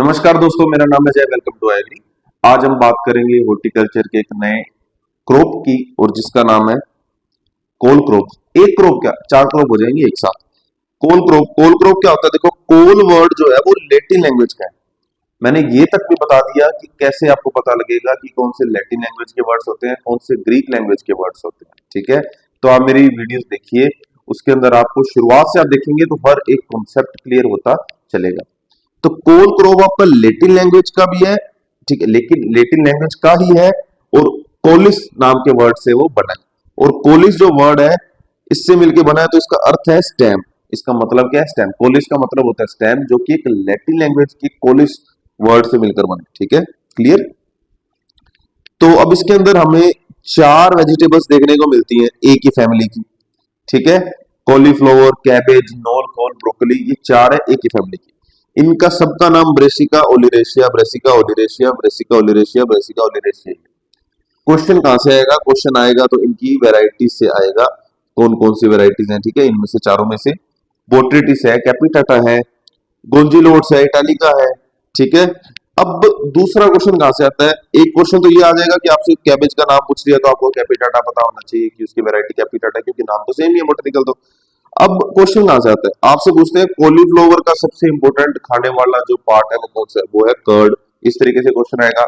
नमस्कार दोस्तों, मेरा नाम है जय। Welcome to agri. आज हम बात करेंगे हॉर्टिकल्चर के एक नए क्रॉप की, और जिसका नाम है कोल क्रॉप। एक क्रॉप क्या, चार क्रॉप हो जाएंगे एक साथ। कोल क्रॉप, कोल क्रॉप क्या होता है? देखो, कोल वर्ड जो है वो लैटिन लैंग्वेज का है। मैंने ये तक भी बता दिया कि कैसे आपको पता लगेगा कि कौन से लैटिन लैंग्वेज के वर्ड्स होते हैं, कौन से ग्रीक लैंग्वेज के वर्ड्स होते हैं। ठीक है, तो आप मेरी वीडियोस देखिए, उसके अंदर आपको शुरुआत से आप देखेंगे तो हर एक कॉन्सेप्ट क्लियर होता चलेगा। तो कोल क्रॉप आपका लेटिन लैंग्वेज का भी है, ठीक है, लेकिन लेटिन लैंग्वेज का ही है, और कोलिस नाम के वर्ड से वो बना है। और कोलिस जो वर्ड है इससे मिलके बना है, तो इसका अर्थ है स्टेम। इसका मतलब क्या है? स्टेम। कोलिस का मतलब होता है स्टेम, जो कि एक लैटिन लैंग्वेज की कोलिस वर्ड से मिलकर बना। ठीक है, क्लियर। तो अब इसके अंदर हमें चार वेजिटेबल्स देखने को मिलती हैं एक ही फैमिली की। ठीक है, कॉलीफ्लावर, कैबेज, नोल कोल, ब्रोकली, ये चार है एक ही फैमिली की। इनका सबका नाम Brassica ओलिरेशिया, Brassica ओलिरेशिया, Brassica ओलिरेशिया, Brassica ओलिरेशिया। Question कहां से आएगा? क्वेश्चन आएगा तो इनकी वेराइटीज से आएगा। कौन कौन सी वेराइटीज हैं? ठीक है, इनमें से चारों में से बोट्रिटिस है, कैपिटाटा है, गोंजिलोट्स है, इटालिका है। ठीक है, अब दूसरा क्वेश्चन कहां से आता है? एक क्वेश्चन तो ये आ जाएगा कि आपसे कैबेज का नाम पूछ लिया तो आपको कैपिटाटा पता होना चाहिए कि उसकी वैरायटी कैपिटाटा, क्योंकि नाम तो सेम ही है बोटेनिकल। तो अब क्वेश्चन कहां से आता है? आपसे पूछते हैं कॉलीफ्लावर का सबसे इंपॉर्टेंट खाने वाला जो पार्ट है वो कौन सा है? वो है कर्ड। इस तरीके से क्वेश्चन आएगा।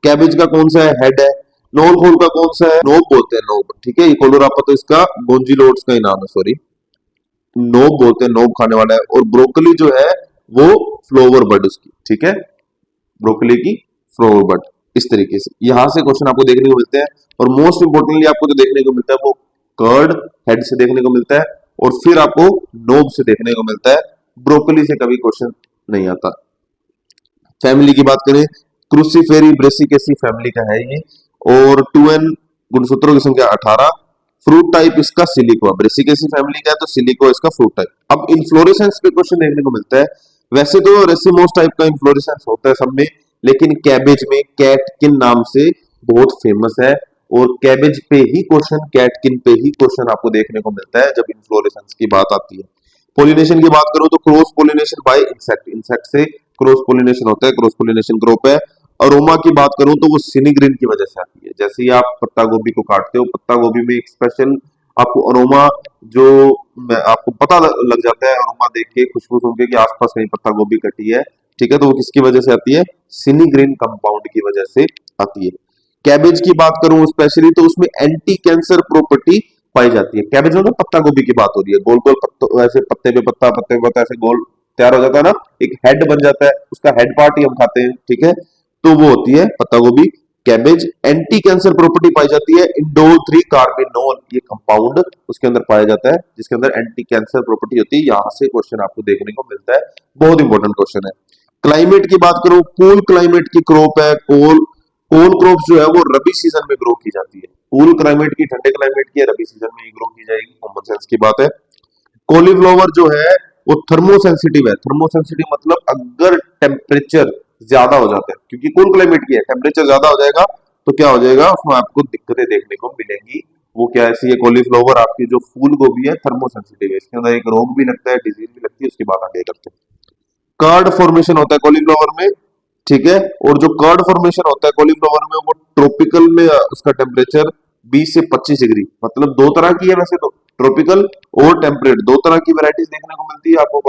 कैबेज का कौन सा है? हेड है। नोल खोल का कौन सा है? नोब बोलते हैं, नोब। ठीक है, ये कोलोरापा तो इसका गोंजिलोट्स का ही नाम है, सॉरी, नोब बोलते हैं, नोब खाने वाला है। और ब्रोकली जो है वो फ्लोवर बड उसकी। ठीक है, ब्रोकली की फ्लोवर बड। इस तरीके से यहां से क्वेश्चन आपको देखने को मिलते हैं। और मोस्ट इंपोर्टेंटली आपको जो देखने को मिलता है वो कर्ड हेड से देखने को मिलता है, और फिर आपको नोब से देखने को मिलता है। ब्रोकली से कभी क्वेश्चन नहीं आता। फैमिली की बात करें, क्रूसीफेरी ब्रेसिकेसी फैमिली का है ये, और 2n गुणसूत्रों की संख्या 18। फ्रूट टाइप इसका सिलिको, ब्रेसिकेसी फैमिली का है तो सिलिको इसका फ्रूट टाइप। अब इन्फ्लोरेसेंस पे क्वेश्चन देखने को मिलता है। वैसे तो रेसिमोस टाइप का इन्फ्लोरेसेंस होता है सब में, लेकिन कैबेज में कैटकिन नाम से बहुत फेमस है। और कैबेज पे ही क्वेश्चन, कैटकिन पे ही क्वेश्चन आपको देखने को मिलता है जब इन्फ्लोरेसेंस की बात आती है। पोलिनेशन की बात करूं तो cross pollination bye insect, insect से क्रॉस पोलिनेशन होता है, क्रॉस पोलिनेशन क्रॉप है। अरोमा की बात करूं तो वो सिनिग्रीन की वजह से आती है। जैसे ही आप पत्ता गोभी को काटते हो, पत्ता गोभी में एक स्पेशल आपको अरोमा, जो आपको पता लग जाता है अरोमा देख के, खुशबू सुन के कि आसपास कहीं पत्ता गोभी कटी है। ठीक है, तो वो किसकी वजह से आती है? सिनिग्रीन कंपाउंड की वजह से आती है। कैबेज की बात करूं स्पेशली तो उसमें एंटी कैंसर प्रॉपर्टी पाई जाती है। कैबेज में तो पत्ता गोभी की बात हो रही है, गोल गोल पत्तों, ऐसे पत्ते पे पत्ता, पत्ते पे पत्ता, ऐसे गोल तैयार हो जाता है ना, एक हेड बन जाता है, उसका हेड पार्ट ही हम खाते हैं। ठीक है, तो वो होती है पत्ता गोभी। कैबेज एंटी कैंसर प्रॉपर्टी पाई जाती है, इंडोल 3 कार्बिनोल ये कंपाउंड उसके अंदर पाया जाता है, जिसके अंदर एंटी कैंसर प्रॉपर्टी होती है। यहां से क्वेश्चन आपको देखने को मिलता है, बहुत इंपॉर्टेंट क्वेश्चन है। क्लाइमेट की बात करूं, कूल क्लाइमेट की क्रॉप है कोल। कोल क्रॉप जो है वो रबी सीजन में ग्रो की जाती है। कूल क्लाइमेट की, ठंडे क्लाइमेट की, रबी सीजन में ही ग्रो की जाएगी, कॉमन सेंस की बात है। कॉलीफ्लावर जो है वो थर्मोसेंसिटिव है। थर्मोसेंसिटिव मतलब अगर टेम्परेचर ज्यादा हो जाता है, क्योंकि कूल क्लाइमेट की है, टेम्परेचर ज्यादा हो जाएगा तो क्या हो जाएगा, उसमें आपको दिक्कतें देखने को मिलेंगी। वो क्या ऐसी है? कॉलीफ्लावर आपकी जो फूल गोभी है थर्मोसेंसिटिव है, इसके अंदर एक रोग भी लगता है, डिजीज भी लगती है, उसकी बात आगे करते हैं। कर्ड फॉर्मेशन होता है कॉलीफ्लावर में। ठीक है, और जो कर्ड फॉर्मेशन होता है कॉलीफ्लावर में वो ट्रॉपिकल में उसका टेम्परेचर 20 से 25 डिग्री, मतलब दो तरह की है वैसे तो, ट्रॉपिकल और टेम्परेट, दो तरह की वैरायटीज देखने को मिलती है आपको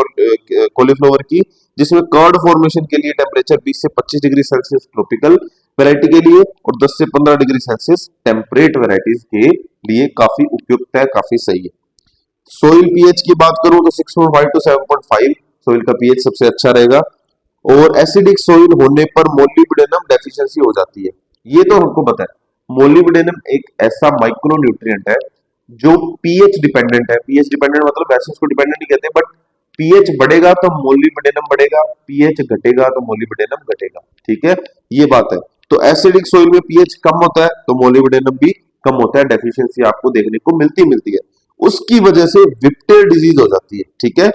कॉलीफ्लावर की, जिसमें कर्ड फॉर्मेशन के लिए टेम्परेचर 20 से 25 डिग्री सेल्सियस ट्रॉपिकल वैरायटी के लिए, और 10 से 15 डिग्री सेल्सियस टेम्परेट वैरायटीज के लिए काफी उपयुक्त है, काफी सही है। सोइल पीएच की बात करूं तो 6.5 to 7.5 सोइल का पीएच सबसे अच्छा रहेगा। और एसिडिक सोइल होने पर मोलिब्डेनम डेफिशिएंसी हो जाती है, ये तो हमको पता है। मोलिब्डेनम एक ऐसा माइक्रो न्यूट्रिएंट है जो पीएच डिपेंडेंट है। पीएच डिपेंडेंट मतलब वैसे उसको डिपेंडेंट नहीं कहते, बट पीएच बढ़ेगा तो मोलिब्डेनम बढ़ेगा, पीएच घटेगा तो मोलिब्डेनम घटेगा। ठीक है, ये बात है। तो एसिडिक सोइल में पीएच कम होता है तो मोलिब्डेनम भी कम होता है, डेफिशिएंसी आपको देखने को मिलती है। उसकी वजह से विप्टेल डिजीज हो जाती है। ठीक है,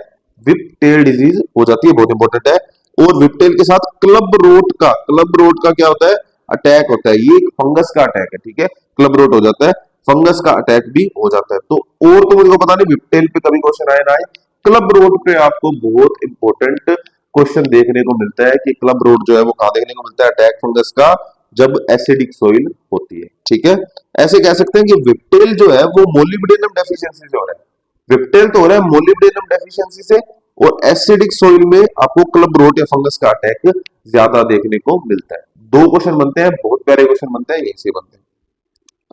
विप्टेल डिजीज हो जाती है, बहुत इंपॉर्टेंट है। और विप्टेल के साथ क्लब रोट का क्या होता है? अटैक होता है। ये एक फंगस का अटैक है। ठीक है, क्लब रोट हो जाता है, फंगस का अटैक भी हो जाता है। तो और तो मुझे पता नहीं विप्टेल पे कभी क्वेश्चन आए ना आए, क्लब रोट पे आपको बहुत इंपॉर्टेंट क्वेश्चन देखने को मिलता है कि क्लब रोट जो है वो कहां देखने को मिलता है अटैक फंगस का, जब एसिडिक सोइल होती है। ठीक है, ऐसे कह सकते हैं कि विप्टेल जो है वो मोलिब्डेनम डेफिशिएंसी से हो रहा है। विप्टेल तो हो रहा है मोलिब्डेनम डेफिशिएंसी से, और एसिडिक सोइल में आपको क्लब रोट या फंगस का अटैक ज्यादा देखने को मिलता है। दो क्वेश्चन बनते हैं, बहुत प्यारे क्वेश्चन बनते हैं, यही से बनते हैं।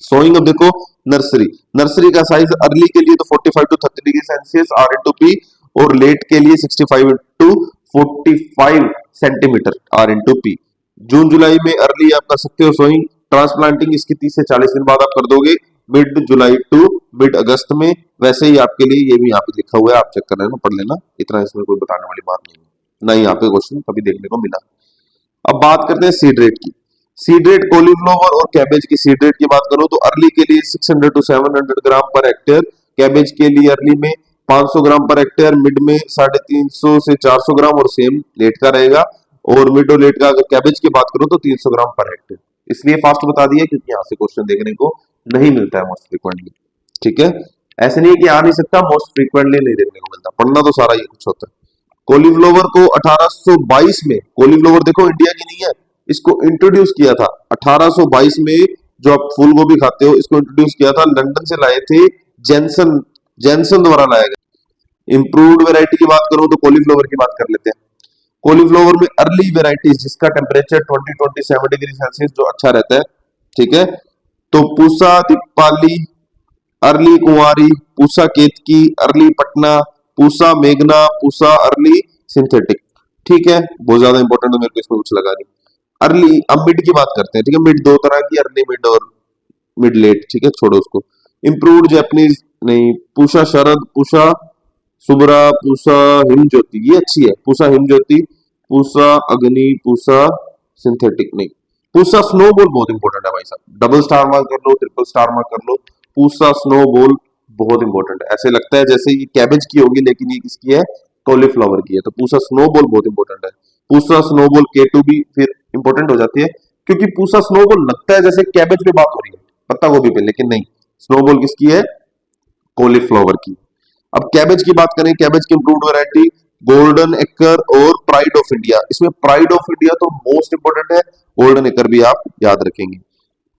सोइंग अब देखो नर्सरी, नर्सरी का साइज अर्ली के लिए तो 45 to 30 degree Celsius R into P, और लेट के लिए 65 to 45 centimetre R into P. जून जुलाई में अर्ली आप कर सकते हो सोइंग, ट्रांसप्लांटिंग इसकी 30 से 40 दिन बाद आप कर दोगे, मिड जुलाई टू मिड अगस्त में। वैसे ही आपके लिए ये भी यहाँ पे लिखा हुआ है, आप चेक कर लेना, पढ़ लेना, इतना इसमें कोई बताने वाली बात नहीं है, ना ही यहाँ पे क्वेश्चन कभी देखने को मिला। अब बात करते हैं सीड रेट की। सीड रेट कॉलीफ्लावर और कैबेज की सीड रेट की बात करूं तो अर्ली के लिए 600 to 700 gram per hectare, cabbage के लिए अर्ली में 500 ग्राम पर हेक्टेयर, मिड में 350 से 400 ग्राम, और सेम लेट का रहेगा। और मिड और लेट का अगर कैबेज की बात करूं तो 300 ग्राम पर हेक्टेयर। इसलिए फास्ट बता दिया क्योंकि यहाँ से क्वेश्चन देखने को नहीं मिलता है मोस्ट फ्रीक्वेंटली। ठीक है, ऐसे नहीं है कि आ नहीं सकता, मोस्ट फ्रीक्वेंटली नहीं देखने को मिलता, पढ़ना तो सारा ही कुछ होता है। कॉलीफ्लावर को 1822 में, कॉलीफ्लावर देखो इंडिया की नहीं है, इसको इंट्रोड्यूस किया था 1822 में। जो आप फूल गोभी खाते हो इसको इंट्रोड्यूस किया था, लंदन से लाए थे, जेनसन जेनसन द्वारा लाया गया। इंप्रूव्ड वैरायटी की बात करूं तो कॉलीफ्लावर की बात कर लेते हैं। कॉलीफ्लावर में अर्ली वेराइटीज जिसका टेम्परेचर 20-27 डिग्री सेल्सियस जो अच्छा रहता है। ठीक है, तो पूसा दीपाली, अर्ली कुंवारी, पूसा केतकी, अर्ली पटना, पूसा मेघना, पूसा अर्ली सिंथेटिक। ठीक है, बहुत ज्यादा इंपॉर्टेंट है, मेरे को इसमें कुछ लगा नहीं। अर्ली, अब मिड की बात करते हैं। ठीक है, मिड दो तरह की, अर्ली मिड और मिड लेट। ठीक है, छोड़ो उसको। इंप्रूव्ड जैपनीज नहीं, पूषा शरद, पूषा सुब्रा, पूषा हिम ज्योति, ये अच्छी है, पूषा हिम ज्योति, पूषा अग्नि, पूषा सिंथेटिक नहीं। पूषा स्नोबॉल बहुत इंपॉर्टेंट है भाई साहब, डबल स्टार मार्क कर लो, ट्रिपल स्टार मार्क कर लो, पूषा स्नोबॉल बहुत इंपॉर्टेंट है। ऐसे लगता है जैसे ये कैबेज की होगी लेकिन ये किसकी है, कॉलीफ्लावर की है, तो पूषा स्नोबॉल बहुत इंपॉर्टेंट है। पूषा स्नोबॉल K2 भी फिर इंपॉर्टेंट हो जाती है, क्योंकि पूषा स्नोबॉल लगता है जैसे कैबेज पे बात हो रही है, पत्ता गोभी पे, लेकिन नहीं, स्नोबॉल किसकी है, कॉलीफ्लावर की। अब कैबेज की बात करें, कैबेज की इंप्रूव्ड वैरायटी गोल्डन एकर और प्राइड ऑफ इंडिया। इसमें प्राइड ऑफ इंडिया तो मोस्ट इंपोर्टेंट है, गोल्डन एकर भी आप याद रखेंगे।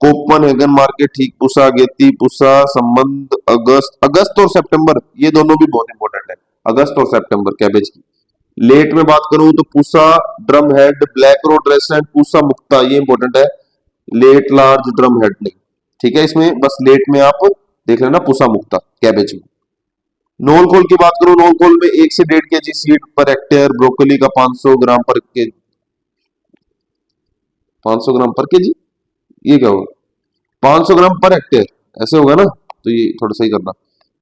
कोपनहेगन मार्केट ठीक, पूसा गेती, पूसा संबंध, अगस्त, अगस्त और सितंबर ये दोनों भी बहुत इंपॉर्टेंट है, अगस्त और सितंबर कैबेज की। लेट में बात करूं तो Pusa drum head, black rot resistant, Pusa Mukta, ये इंपॉर्टेंट है। लेट लार्ज ड्रम हेड नहीं। ठीक है, इसमें बस लेट में आप देख लेना पूसा मुक्ता कैबेज में। नोल खोल की बात करूं, नोल खोल में 1 से 1.5 KG seed per hectare, broccoli का 500 ग्राम पर के 500 ग्राम पर केजी, ये क्या होगा, 500 ग्राम पर हेक्टेयर ऐसे होगा ना, तो ये थोड़ा सही करना।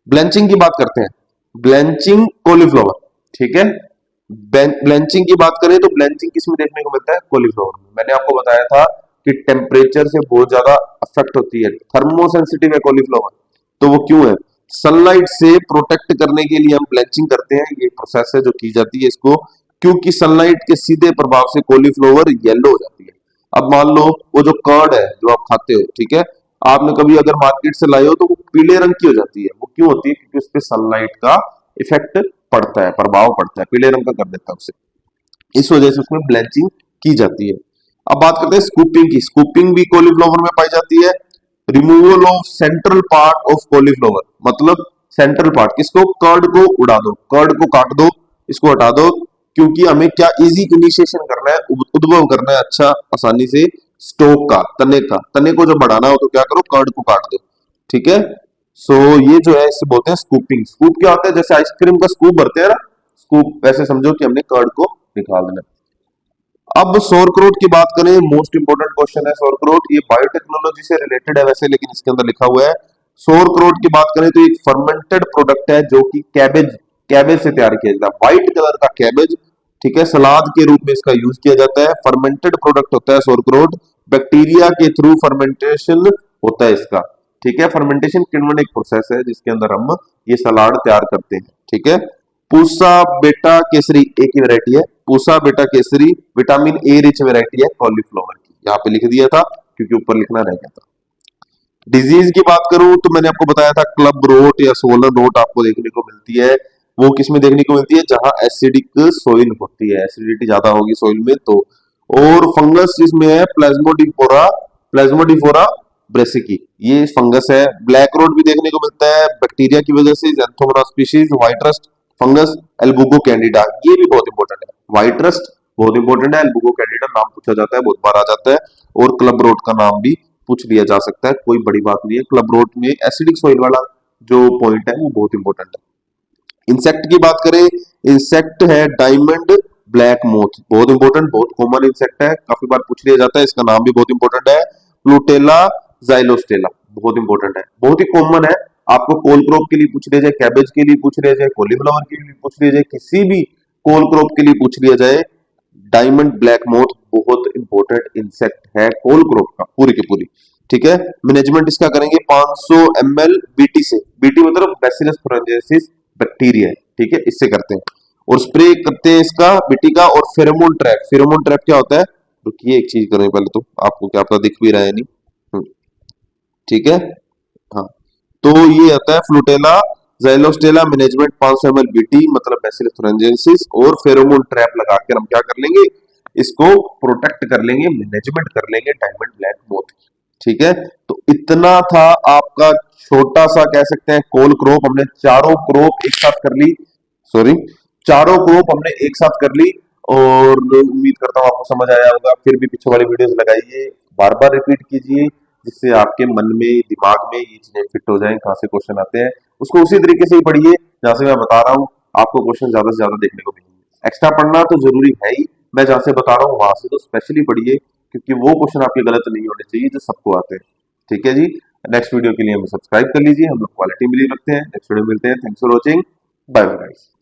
ब्लेंचिंग की बात करते हैं, ब्लेंचिंग कॉलीफ्लावर। ठीक है, ब्लेंचिंग की बात करें तो ब्लेंचिंग किसमें देखने को मिलता है, कॉलीफ्लावर में। मैंने आपको बताया था कि टेम्परेचर से बहुत ज्यादा अफेक्ट होती है, थर्मोसेंसिटिव है कॉलीफ्लावर, तो वो क्यों है, सनलाइट से प्रोटेक्ट करने के लिए हम ब्लेंचिंग करते हैं, ये प्रोसेस है जो की जाती है इसको, क्योंकि सनलाइट के सीधे प्रभाव से कॉलीफ्लावर येलो हो जाती है। अब मान लो वो जो कर्ड है जो आप खाते हो, ठीक है, आपने कभी अगर मार्केट से लाए हो तो वो पीले रंग की हो जाती है, वो क्यों होती है, क्योंकि उस पर सनलाइट का इफेक्ट पड़ता है, प्रभाव पड़ता है, पीले रंग का कर देता है उसे, इस वजह से उसमें ब्लेंचिंग की जाती है। अब बात करते हैं स्कूपिंग की, स्कूपिंग भी कॉलीफ्लावर में पाई जाती है। Removal of central part of cauliflower, मतलब सेंट्रल पार्ट किसको, कर्ड को उड़ा दो, कर्ड को काट दो, इसको हटा दो, क्योंकि हमें क्या इजी इनिशिएशन करना है, उद्भव करना है अच्छा आसानी से स्टोक का, तने का, तने को जब बढ़ाना हो तो क्या करो, कर्ड को काट दो। ठीक है, सो ये जो है इसे बोलते हैं स्कूपिंग। स्कूप क्या होता है, जैसे आइसक्रीम का स्कूप भरते हैं ना, स्कूप वैसे समझो कि हमने कर्ड को निकाल देना। अब सौरक्रोट की बात करें, मोस्ट इंपोर्टेंट क्वेश्चन है सौरक्रोट, ये बायोटेक्नोलॉजी से रिलेटेड है वैसे, लेकिन इसके अंदर लिखा हुआ है। सौरक्रोट की बात करें तो एक फर्मेंटेड प्रोडक्ट है जो कि कैबेज कैबेज से तैयार किया जाता है, व्हाइट कलर का कैबेज। ठीक है, सलाद के रूप में इसका यूज किया जाता है, फर्मेंटेड प्रोडक्ट होता है सौरक्रोट, बैक्टीरिया के थ्रू फर्मेंटेशन होता है इसका। ठीक है, फर्मेंटेशन किण्वन एक प्रोसेस है जिसके अंदर हम ये सलाद तैयार करते हैं। ठीक है, पूसा बेटा केसरी एक ही वैरायटी है, पूसा बेटा Kesari vitamin A rich variety है कॉलीफ्लावर की, यहाँ पे लिख दिया था क्योंकि ऊपर लिखना रह गया था। डिजीज की बात करूं तो मैंने आपको बताया था क्लब रोट या सोलर रोट आपको देखने को मिलती है, वो किसमें देखने को मिलती है, जहां एसिडिक सोइल होती है, एसिडिटी ज्यादा होगी सोइल में तो। और फंगस जिसमें है प्लाज्मोडिफोरा, प्लाज्मोडिफोरा ब्रेसिकी, ये फंगस है। ब्लैक रोड भी देखने को मिलता है बैक्टीरिया की वजह से, Xanthomonas species, white rust fungus, Albugo candida, ये भी बहुत इंपॉर्टेंट है। व्हाइट रस्ट बहुत इंपॉर्टेंट है, एल्बुगो कैंडिडा नाम पूछा जाता है, बहुत बार आ जाता है। और क्लब रोड का नाम भी पूछ लिया जा सकता है, कोई बड़ी बात नहीं है। क्लब रोड में एसिडिक सॉइल वाला जो पॉइंट है वो बहुत इंपॉर्टेंट है। इंसेक्ट की बात करें, इंसेक्ट है डायमंड ब्लैक मोथ, बहुत इंपॉर्टेंट, बहुत कॉमन इंसेक्ट है, काफी बार पूछ लिया जाता है, इसका नाम भी बहुत इंपॉर्टेंट है। प्लूटेला जाइलोस्टेला, बहुत इंपॉर्टेंट है, बहुत ही कॉमन है। आपको कोल क्रॉप के लिए पूछ लिया जाए, कैबेज के लिए पूछ लिया जाए, कॉलीफ्लावर के लिए पूछ लिया जाए, किसी भी कोल क्रॉप के लिए पूछ लिया जाए, डायमंड ब्लैक मोथ बहुत इंपॉर्टेंट इंसेक्ट है कोल क्रॉप का, पूरी की पूरी। ठीक है, मैनेजमेंट इसका करेंगे 500 ml बीटी से, बीटी मतलब बैसिलस thuringiensis बैक्टीरिया है, ठीक है, इससे करते हैं। और स्प्रे करते हैं इसका बीटी का। और फेरोमोन ट्रैप, फेरोमोन ट्रैप क्या होता है, रुकिए एक चीज करें पहले, तो आपको क्या पता दिख भी रहा है नहीं। ठीक है, हाँ, तो ये आता है फ्लूटेला ज़ैलोस्टेला मैनेजमेंट 500 ml बीटी मतलब बैसिलस thuringiensis, और फेरोमोन ट्रैप लगा कर हम क्या कर लेंगे, इसको प्रोटेक्ट कर लेंगे, मैनेजमेंट कर लेंगे डायमंड ब्लैक मोथ। ठीक है, तो इतना था आपका छोटा सा कह सकते हैं कोल क्रॉप, हमने चारों क्रॉप एक साथ कर ली, सॉरी चारों क्रॉप हमने एक साथ कर ली। और उम्मीद करता हूँ आपको समझ आया होगा। फिर भी पीछे वाली वीडियोस लगाइए, बार बार रिपीट कीजिए, जिससे आपके मन में दिमाग में ये चीजें फिट हो जाएं, कहाँ से क्वेश्चन आते हैं उसको उसी तरीके से ही पढ़िए जहां से मैं बता रहा हूँ, आपको क्वेश्चन ज्यादा से ज्यादा देखने को मिलेंगे। एक्स्ट्रा पढ़ना तो जरूरी है ही, मैं जहां से बता रहा हूँ वहां से तो स्पेशली पढ़िए, क्योंकि वो क्वेश्चन आपके गलत नहीं होने चाहिए जो सबको आते हैं। ठीक है जी, नेक्स्ट वीडियो के लिए हमें सब्सक्राइब कर लीजिए, हम लोग क्वालिटी मिली रखते हैं। नेक्स्ट वीडियो मिलते हैं, thanks for watching, bye bye.